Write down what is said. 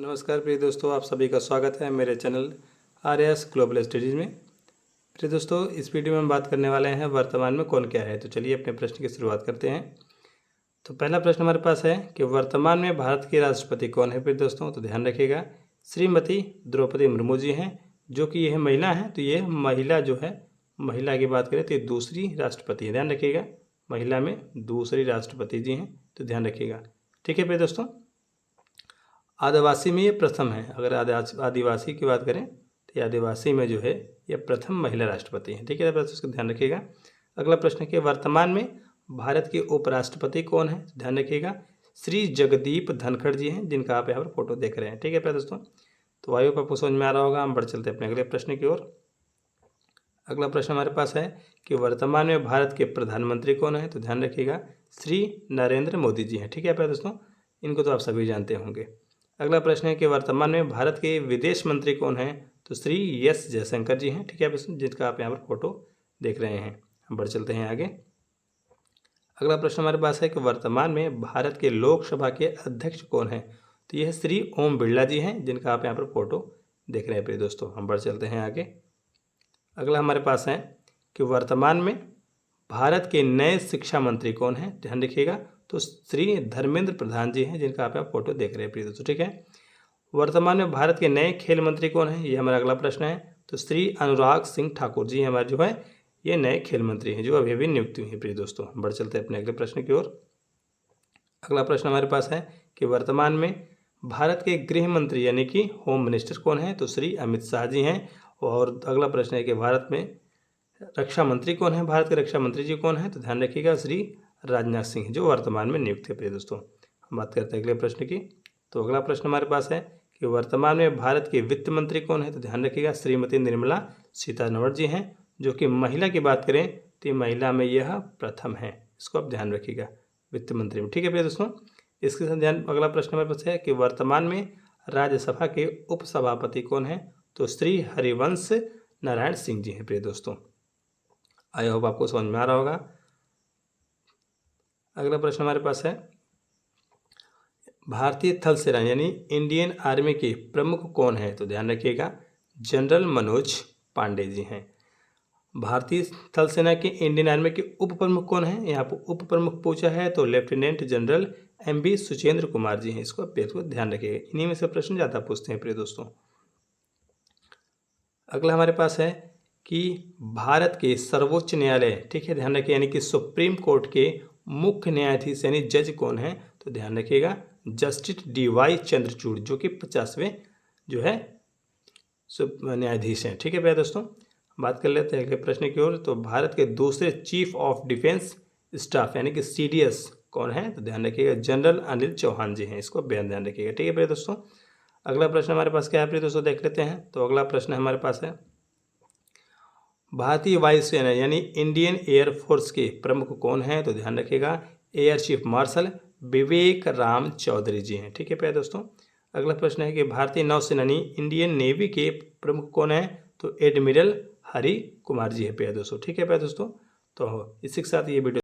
नमस्कार प्रिय दोस्तों, आप सभी का स्वागत है मेरे चैनल आर.एस. ग्लोबल स्टडीज़ में। प्रिय दोस्तों, इस वीडियो में हम बात करने वाले हैं वर्तमान में कौन क्या है। तो चलिए अपने प्रश्न की शुरुआत करते हैं। तो पहला प्रश्न हमारे पास है कि वर्तमान में भारत के राष्ट्रपति कौन है। प्रिय दोस्तों, तो ध्यान रखिएगा, श्रीमती द्रौपदी मुर्मू जी हैं, जो कि यह महिला हैं। तो ये महिला जो है, महिला की बात करें तो ये दूसरी राष्ट्रपति है। ध्यान रखिएगा, महिला में दूसरी राष्ट्रपति जी हैं, तो ध्यान रखिएगा। ठीक है प्रिय दोस्तों, आदिवासी में ये प्रथम है। अगर आदिवासी की बात करें तो ये आदिवासी में जो है ये प्रथम महिला राष्ट्रपति है। ठीक है, तो उसका ध्यान रखिएगा। अगला प्रश्न है कि वर्तमान में भारत के उपराष्ट्रपति कौन है। ध्यान रखिएगा, श्री जगदीप धनखड़ जी हैं, जिनका आप यहाँ पर फोटो देख रहे हैं। ठीक है प्रिय दोस्तों, तो आयोग आपको समझ में आ रहा होगा। हम बढ़ चलते हैं अपने अगले प्रश्न की ओर। अगला प्रश्न हमारे पास है कि वर्तमान में भारत के प्रधानमंत्री कौन है। तो ध्यान रखिएगा, श्री नरेंद्र मोदी जी हैं। ठीक है प्रिय दोस्तों, इनको तो आप सभी जानते होंगे। अगला प्रश्न है कि वर्तमान में भारत के विदेश मंत्री कौन हैं। तो श्री एस जयशंकर जी हैं। ठीक है, जिनका आप यहाँ पर फोटो देख रहे हैं। हम बढ़ चलते हैं आगे। अगला प्रश्न हमारे पास है कि वर्तमान में भारत के लोकसभा के अध्यक्ष कौन हैं। तो यह श्री ओम बिरला जी हैं, जिनका आप यहाँ पर फोटो देख रहे हैं प्रिय दोस्तों। हम बढ़ चलते हैं आगे। अगला हमारे पास है कि वर्तमान में भारत के नए शिक्षा मंत्री कौन हैं। ध्यान रखिएगा, तो श्री धर्मेंद्र प्रधान जी हैं, जिनका आप फोटो देख रहे हैं प्रिय दोस्तों। ठीक है, वर्तमान में भारत के नए खेल मंत्री कौन है, ये हमारा अगला प्रश्न है। तो श्री अनुराग सिंह ठाकुर जी हमारे जो है ये नए खेल मंत्री हैं, जो अभी अभी नियुक्त हुए हैं प्रिय दोस्तों। बढ़ चलते हैं अपने अगले प्रश्न की ओर। अगला प्रश्न हमारे पास है कि वर्तमान में भारत के गृह मंत्री यानी कि होम मिनिस्टर कौन है। तो श्री अमित शाह जी हैं। और अगला प्रश्न है कि भारत में रक्षा मंत्री कौन है, भारत के रक्षा मंत्री जी कौन है। तो ध्यान रखिएगा, श्री राजनाथ सिंह, जो वर्तमान में नियुक्त है प्रिय दोस्तों। हम बात करते हैं अगले प्रश्न की। तो अगला प्रश्न हमारे पास है कि वर्तमान में भारत के वित्त मंत्री कौन है। तो ध्यान रखिएगा, श्रीमती निर्मला सीतारमण जी हैं, जो कि महिला की बात करें तो ये महिला में यह प्रथम है। इसको आप ध्यान रखिएगा, वित्त मंत्री में। ठीक है प्रिय दोस्तों, इसके साथ ध्यान। अगला प्रश्न हमारे पास है कि वर्तमान में राज्यसभा के उपसभापति कौन है। तो श्री हरिवंश नारायण सिंह जी हैं प्रिय दोस्तों। आई होप आपको समझ में आ रहा होगा। अगला प्रश्न हमारे पास है, भारतीय थल सेना यानी इंडियन आर्मी के प्रमुख कौन है। तो ध्यान रखिएगा, जनरल मनोज पांडे जी हैं। भारतीय थल सेना के इंडियन आर्मी के उप प्रमुख कौन है, यहाँ पर उप प्रमुख पूछा है तो lieutenant general M B. Suchendra Kumar ji हैं। इसको ध्यान रखिएगा, इन्हीं में से प्रश्न ज़्यादा पूछते हैं प्रिय दोस्तों। अगला हमारे पास है कि भारत के सर्वोच्च न्यायालय, ठीक है ध्यान रखिए, यानी कि सुप्रीम कोर्ट के मुख्य न्यायाधीश यानी जज कौन है। तो ध्यान रखिएगा, जस्टिस डी.वाई. चंद्रचूड़, जो कि 50वें जो है न्यायाधीश हैं। ठीक है भैया दोस्तों, बात कर लेते हैं अगले प्रश्न की ओर। तो भारत के दूसरे चीफ ऑफ डिफेंस स्टाफ यानी कि सीडीएस कौन है। तो ध्यान रखिएगा, जनरल अनिल चौहान जी हैं। इसको बेहद ध्यान रखिएगा। ठीक है भैया दोस्तों, अगला प्रश्न हमारे पास क्या है प्रिय दोस्तों, देख लेते हैं। तो अगला प्रश्न हमारे पास है, भारतीय वायुसेना यानी इंडियन एयरफोर्स के प्रमुख कौन हैं। तो ध्यान रखिएगा, एयर चीफ मार्शल विवेक राम चौधरी जी हैं। ठीक है प्रिय दोस्तों, अगला प्रश्न है कि भारतीय नौसेना इंडियन नेवी के प्रमुख कौन है। तो एडमिरल हरि कुमार जी है प्रिय दोस्तों। ठीक है प्रिय दोस्तों, तो इसी के साथ ये वीडियो